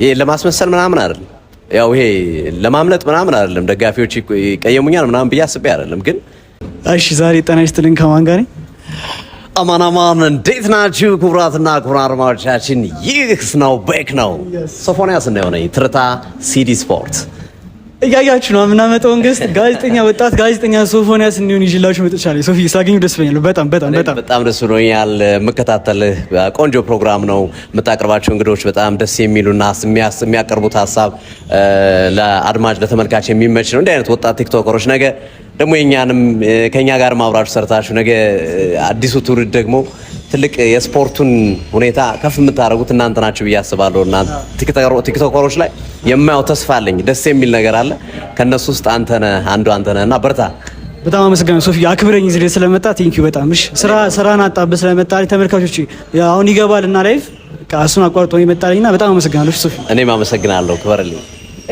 ይሄ ለማስመሰል ምናምን አይደለም። ያው ይሄ ለማምለጥ ምናምን አይደለም። ደጋፊዎች ይቀየሙኛል ምናምን ብዬ አስቤ አይደለም። ግን እሺ ዛሬ ጤና ይስጥልኝ ከማን ጋር አማን እንዴት ናችሁ? ክቡራትና ክቡራን አድማጮቻችን ይህ ነው ቤክ ነው ሶፎንያስ እንደሆነ ትርታ ሲዲ ስፖርት እያያችሁ ነው የምናመጣው። እንግስት ጋዜጠኛ ወጣት ጋዜጠኛ ሶፎንያስ እንዲሆን ይዤላችሁ መጥቻለሁ። ሶፊ ሳገኙ ደስ ብሎኛል። በጣም ደስ ብሎኛል። የምከታተልህ ቆንጆ ፕሮግራም ነው። የምታቀርባቸው እንግዶች በጣም ደስ የሚሉና የሚያቀርቡት ሀሳብ ለአድማጭ ለተመልካች የሚመች ነው። እንዲህ አይነት ወጣት ቲክቶከሮች ነገ ደግሞ የኛንም ከኛ ጋር ማብራችሁ ሰርታችሁ ነገ አዲሱ ትውልድ ደግሞ ትልቅ የስፖርቱን ሁኔታ ከፍ የምታደርጉት እናንተ ናችሁ ብዬ አስባለሁ። እና ቲክቶከሮች ላይ የማየው ተስፋ አለኝ። ደስ የሚል ነገር አለ። ከነሱ ውስጥ አንዱ አንተ ነህ እና በርታ። በጣም አመሰግናለሁ ሶፊ፣ አክብረኝ እዚህ ስለመጣ ቴንኪው በጣም እሺ። ስራን አጣብህ ስለመጣ ተመልካቾች አሁን ይገባልና ላይቭ እሱን አቋርጦ ይመጣልኝና በጣም አመሰግናለሁ ሶፊ። እኔም አመሰግናለሁ። ክበርልኝ።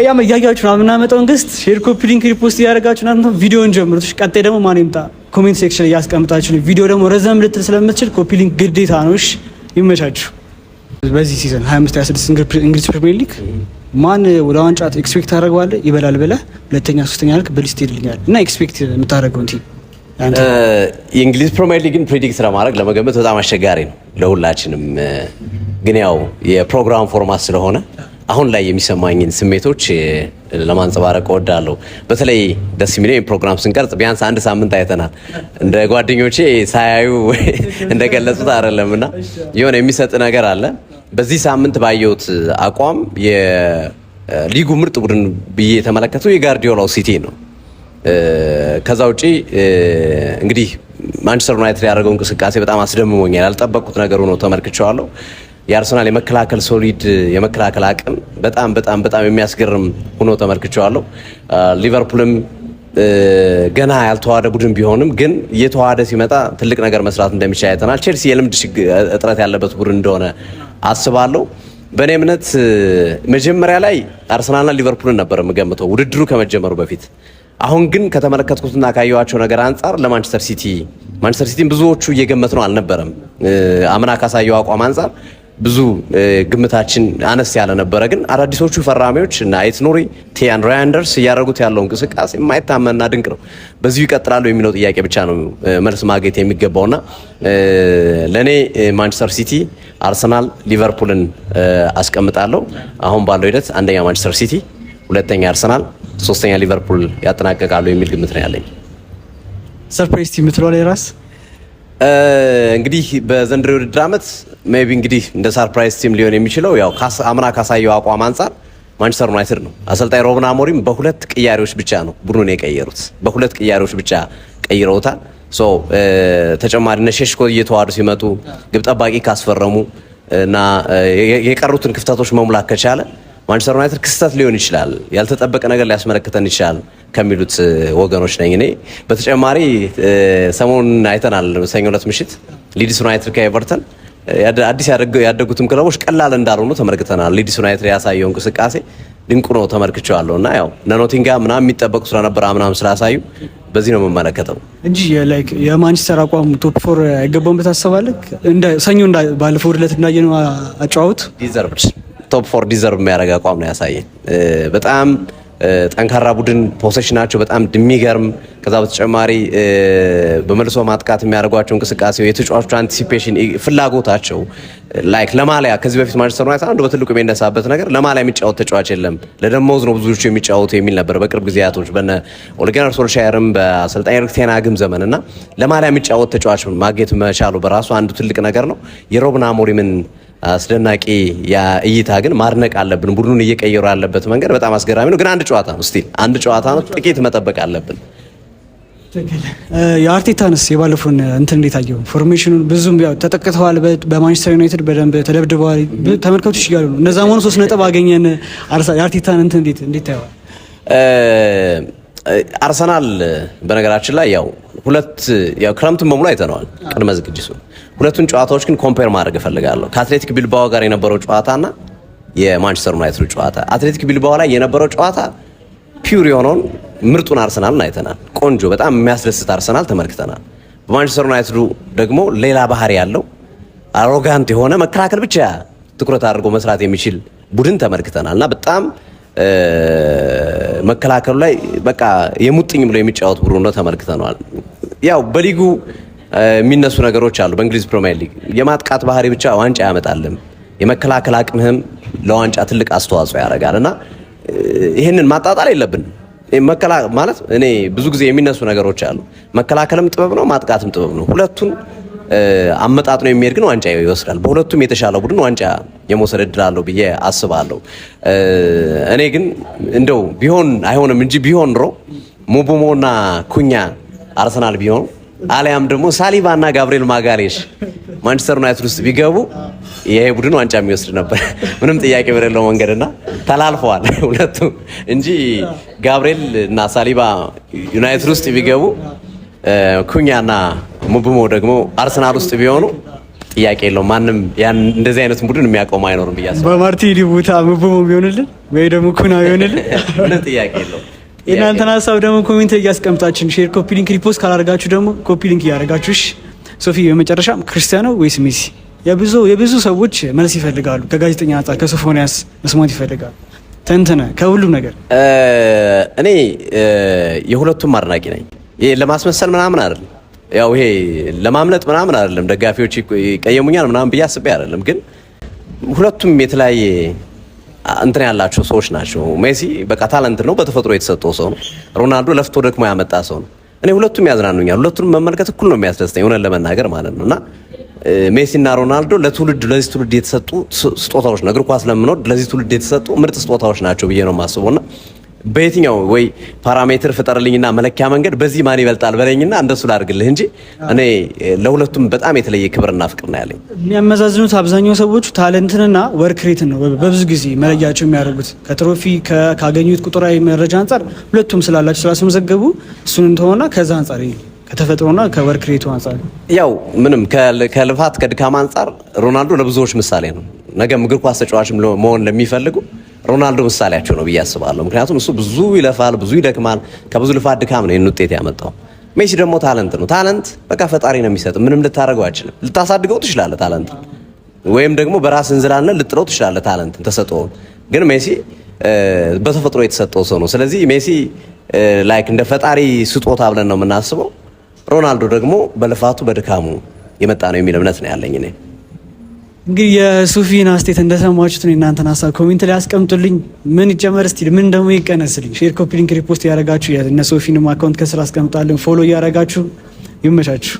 ያም እያያችሁ ነው የምናመጣው። እንግስት ሼር፣ ኮፒ ሊንክ፣ ሪፖስት እያደረጋችሁ እናንተ ቪዲዮን ጀምሩት። ቀጣይ ደግሞ ማን ይምጣ ኮሜንት ሴክሽን ላይ ያስቀምጣችሁ። ቪዲዮ ደግሞ ረዘም ልትል ስለምትችል ኮፒ ሊንክ ግዴታ ነው። እሺ ይመቻችሁ። በዚህ ሲዝን 25-26 እንግሊዝ ፕሪሚየር ሊግ ማን ወደ ዋንጫ ኤክስፔክት ታደርገዋለህ? ይበላል ብለህ ሁለተኛ ሶስተኛ ልክ በሊስት ይልኛል እና ኤክስፔክት የምታደርገው እንት የእንግሊዝ ፕሪሚየር ሊግን ፕሪዲክት ለማድረግ ለመገመት በጣም አስቸጋሪ ነው ለሁላችንም። ግን ያው የፕሮግራም ፎርማት ስለሆነ አሁን ላይ የሚሰማኝን ስሜቶች ለማንጸባረቅ እወዳለሁ። በተለይ ደስ የሚለኝ ፕሮግራም ስንቀርጽ ቢያንስ አንድ ሳምንት አይተናል። እንደ ጓደኞቼ ሳያዩ እንደገለጹት አይደለምና የሆነ የሚሰጥ ነገር አለ። በዚህ ሳምንት ባየሁት አቋም የሊጉ ምርጥ ቡድን ብዬ የተመለከተው የጋርዲዮላው ሲቲ ነው። ከዛ ውጪ እንግዲህ ማንቸስተር ዩናይትድ ያደረገው እንቅስቃሴ በጣም አስደምሞኛል። ያልጠበቁት ነገር ሆኖ ተመልክቼዋለሁ። የአርሰናል የመከላከል ሶሊድ የመከላከል አቅም በጣም የሚያስገርም ሆኖ ተመልክቼዋለሁ። ሊቨርፑልም ገና ያልተዋሃደ ቡድን ቢሆንም ግን እየተዋሃደ ሲመጣ ትልቅ ነገር መስራት እንደሚቻል አይተናል። ቼልሲ የልምድ እጥረት ያለበት ቡድን እንደሆነ አስባለሁ። በእኔ እምነት መጀመሪያ ላይ አርሰናልና ሊቨርፑልን ነበር የምገምተው ውድድሩ ከመጀመሩ በፊት። አሁን ግን ከተመለከትኩትና ካየኋቸው ነገር አንጻር ለማንቸስተር ሲቲን ብዙዎቹ እየገመት ነው አልነበረም። አምና ካሳየው አቋም አንጻር ብዙ ግምታችን አነስ ያለ ነበረ። ግን አዳዲሶቹ ፈራሚዎች እና ኤትኖሪ ቲያን ራይንደርስ እያደረጉት ያለው እንቅስቃሴ የማይታመንና ድንቅ ነው። በዚሁ ይቀጥላሉ የሚለው ጥያቄ ብቻ ነው መልስ ማግኘት የሚገባውና ለእኔ ማንቸስተር ሲቲ፣ አርሰናል፣ ሊቨርፑልን አስቀምጣለሁ። አሁን ባለው ሂደት አንደኛ ማንቸስተር ሲቲ፣ ሁለተኛ አርሰናል፣ ሶስተኛ ሊቨርፑል ያጠናቀቃሉ የሚል ግምት ነው ያለኝ። ሰርፕራይዝ ቲም የምትለው ላይ ራስ እንግዲህ በዘንድሮ የውድድር ዓመት ሜቢ እንግዲህ እንደ ሰርፕራይዝ ቲም ሊሆን የሚችለው ያው አምና ካሳየው አቋም አንጻር ማንቸስተር ዩናይትድ ነው። አሰልጣኝ ሮብን አሞሪም በሁለት ቅያሬዎች ብቻ ነው ቡድኑን የቀየሩት። በሁለት ቅያሬዎች ብቻ ቀይረውታል። ተጨማሪ እነ ሼሽኮ እየተዋዱ ሲመጡ ግብ ጠባቂ ካስፈረሙ እና የቀሩትን ክፍተቶች መሙላት ከቻለ ማንቸስተር ዩናይትድ ክስተት ሊሆን ይችላል፣ ያልተጠበቀ ነገር ሊያስመለክተን ይችላል ከሚሉት ወገኖች ነኝ እኔ። በተጨማሪ ሰሞኑን አይተናል። ሰኞ ዕለት ምሽት ሊድስ ዩናይትድ ከኤቨርተን አዲስ ያደጉትም ክለቦች ቀላል እንዳልሆኑ ተመልክተናል። ሊድስ ዩናይትድ ያሳየው እንቅስቃሴ ድንቁ ነው ተመልክቼዋለሁ። እና ያው ነኖቲንጋም ምናምን የሚጠበቁ ስለነበር ምናምን ስላሳዩ በዚህ ነው የምመለከተው እንጂ ላይክ የማንቸስተር አቋም ቶፕ 4 አይገባውም ታስባለህ? እንደ ሰኞ ባለፈው ዕለት እንዳየነው አጫውት ዲዘርቭድ ቶፕ 4 ዲዘርቭ የሚያደርግ አቋም ነው ያሳየን። በጣም ጠንካራ ቡድን ፖሴሽናቸው በጣም የሚገርም። ከዛ በተጨማሪ በመልሶ ማጥቃት የሚያደርጓቸው እንቅስቃሴው የተጫዋቾቹ አንቲሲፔሽን ፍላጎታቸው ላይክ ለማሊያ ከዚህ በፊት ማንቸስተር ዩናይትድ አንዱ በትልቁ የሚነሳበት ነገር ለማሊያ የሚጫወት ተጫዋች የለም፣ ለደሞዝ ነው ብዙዎቹ የሚጫወቱ የሚል ነበር በቅርብ ጊዜያቶች በነ ኦሌ ጉናር ሶልሻየርም በአሰልጣኝ ኤሪክ ቴን ሃግም ዘመን እና ለማሊያ የሚጫወት ተጫዋች ማግኘት መቻሉ በራሱ አንዱ ትልቅ ነገር ነው። የሮብን አሞሪምን አስደናቂ እይታ ግን ማድነቅ አለብን። ቡድኑን እየቀየሩ ያለበት መንገድ በጣም አስገራሚ ነው። ግን አንድ ጨዋታ ነው ስቲል አንድ ጨዋታ ነው። ጥቂት መጠበቅ አለብን። የአርቴታንስ የባለፈውን እንዴት አየው? ፎርሜሽኑን ብዙም ያው ተጠቅተዋል። በማንቸስተር ዩናይትድ በደንብ ተደብድበዋል። ተመልካቾች እያሉ ነው እነዛ ሆኖ 3 ነጥብ አገኘን። የአርቴታን እንዴት ታየዋል? አርሰናል በነገራችን ላይ ያው ክረምቱን በሙሉ አይተነዋል ቅድመ ዝግጅቱ። ሁለቱን ጨዋታዎች ግን ኮምፔር ማድረግ እፈልጋለሁ ከአትሌቲክ ቢልባኦ ጋር የነበረው ጨዋታና የማንቸስተር ዩናይትድ ጨዋታ። አትሌቲክ ቢልባኦ ላይ የነበረው ጨዋታ ፒውር የሆነውን ምርጡን አርሰናልን አይተናል። ቆንጆ በጣም የሚያስደስት አርሰናል ተመልክተናል። በማንቸስተር ዩናይትዱ ደግሞ ሌላ ባህሪ ያለው አሮጋንት የሆነ መከላከል ብቻ ትኩረት አድርጎ መስራት የሚችል ቡድን ተመልክተናልና በጣም መከላከሉ ላይ በቃ የሙጥኝ ብሎ የሚጫወት ቡድን ነው ተመልክተናል። ያው በሊጉ የሚነሱ ነገሮች አሉ። በእንግሊዝ ፕሪሚየር ሊግ የማጥቃት ባህሪ ብቻ ዋንጫ ያመጣልም፣ የመከላከል አቅምህም ለዋንጫ ትልቅ አስተዋጽኦ ያደርጋልና ይሄንን ማጣጣል የለብንም። ማለት እኔ ብዙ ጊዜ የሚነሱ ነገሮች አሉ። መከላከልም ጥበብ ነው፣ ማጥቃትም ጥበብ ነው። ሁለቱን አመጣጥ ነው የሚሄድ ግን ዋንጫ ይወስዳል። በሁለቱም የተሻለ ቡድን ዋንጫ የመውሰድ እድል አለው ብዬ አስባለሁ። እኔ ግን እንደው ቢሆን አይሆንም እንጂ ቢሆን ኖሮ ሙቡሞና ኩኛ አርሰናል ቢሆኑ አሊያም ደግሞ ሳሊባና ጋብሪኤል ማጋሌሽ ማንቸስተር ዩናይትድ ውስጥ ቢገቡ ይሄ ቡድን ዋንጫ የሚወስድ ነበር፣ ምንም ጥያቄ በሌለው መንገድና ተላልፈዋል ሁለቱ እንጂ ጋብሪኤል እና ሳሊባ ዩናይትድ ውስጥ ቢገቡ ኩኛና ሙቡሞ ደግሞ አርሰናል ውስጥ ቢሆኑ ጥያቄ የለው ማንም ያን እንደዚህ አይነት ቡድን የሚያቆም አይኖርም ብዬ አስባለሁ። በማርቲኒ ቦታ ሙቡሞ ቢሆንልን ወይ ደግሞ ኩና ቢሆንልን ምንም ጥያቄ የለው። እናንተን ሀሳብ ደግሞ ኮሜንት እያስቀምጣችን ሼር፣ ኮፒ ሊንክ፣ ሪፖስት ካላደረጋችሁ ደግሞ ኮፒ ሊንክ እያደረጋችሁ እሺ። ሶፊ በመጨረሻ ክርስቲያኖ ወይስ ሜሲ? የብዙ ሰዎች መልስ ይፈልጋሉ። ከጋዜጠኛ አንጻር ከሶፎንያስ መስማት ይፈልጋሉ። ተንተነ ከሁሉም ነገር እኔ የሁለቱም አድናቂ ነኝ። ይሄ ለማስመሰል ምናምን አይደለም፣ ያው ይሄ ለማምለጥ ምናምን አይደለም። ደጋፊዎች ይቀየሙኛል ምናምን ብዬ አስቤ አይደለም። ግን ሁለቱም የተለያየ እንትን ያላቸው ሰዎች ናቸው። ሜሲ በቃ ታለንት ነው፣ በተፈጥሮ የተሰጠው ሰው ነው። ሮናልዶ ለፍቶ ደክሞ ያመጣ ሰው ነው። እኔ ሁለቱም ያዝናኑኛል። ሁለቱንም መመልከት እኩል ነው የሚያስደስተኝ እውነት ለመናገር ማለት ነውና ሜሲና ሮናልዶ ለዚህ ትውልድ የተሰጡ ስጦታዎች ነው። እግር ኳስ ለምንወድ ለዚህ ትውልድ የተሰጡ ምርጥ ስጦታዎች ናቸው ብዬ ነው የማስበውና በየትኛው ወይ ፓራሜትር ፍጠርልኝና መለኪያ መንገድ በዚህ ማን ይበልጣል በለኝና እንደሱ ላድርግልህ እንጂ እኔ ለሁለቱም በጣም የተለየ ክብርና ፍቅር ነው ያለኝ። የሚያመዛዝኑት አብዛኛው ሰዎቹ ታለንትንና ወርክ ሬትን ነው በብዙ ጊዜ መለያቸው የሚያደርጉት። ከትሮፊ ካገኙት ቁጥራዊ መረጃ አንጻር ሁለቱም ስላላቸው ስላስመዘገቡ እሱን እንደሆነ ከዛ አንጻር ከተፈጥሮና ከወርክ ሬቱ አንጻር ያው ምንም ከልፋት ከድካም አንጻር ሮናልዶ ለብዙዎች ምሳሌ ነው። ነገም እግር ኳስ ተጫዋችም መሆን ለሚፈልጉ ሮናልዶ ምሳሌያቸው ነው ብዬ አስባለሁ። ምክንያቱም እሱ ብዙ ይለፋል፣ ብዙ ይደክማል። ከብዙ ልፋት ድካም ነው ይህን ውጤት ያመጣው። ሜሲ ደግሞ ታለንት ነው። ታለንት በቃ ፈጣሪ ነው የሚሰጥ። ምንም ልታደርገው አይችልም። ልታሳድገው ትችላለህ ታለንት፣ ወይም ደግሞ በራስ እንዝላልነት ልጥለው ትችላለህ ታለንትን ተሰጥኦውን። ግን ሜሲ በተፈጥሮ የተሰጠው ሰው ነው። ስለዚህ ሜሲ ላይክ እንደ ፈጣሪ ስጦታ ብለን ነው የምናስበው። ሮናልዶ ደግሞ በልፋቱ በድካሙ የመጣ ነው የሚል እምነት ነው ያለኝ እኔ። እንግዲህ የሱፊን አስቴት እንደሰማችሁት ነው። እናንተን ሀሳብ ኮሜንት ላይ አስቀምጡልኝ። ምን ይጨመር እስቲ፣ ምን ደግሞ ይቀነስልኝ? ሼር፣ ኮፒ ሊንክ፣ ሪፖስት ያደረጋችሁ የነ ሶፊንም አካውንት ከስራ አስቀምጣለን። ፎሎ እያደረጋችሁ ይመቻችሁ።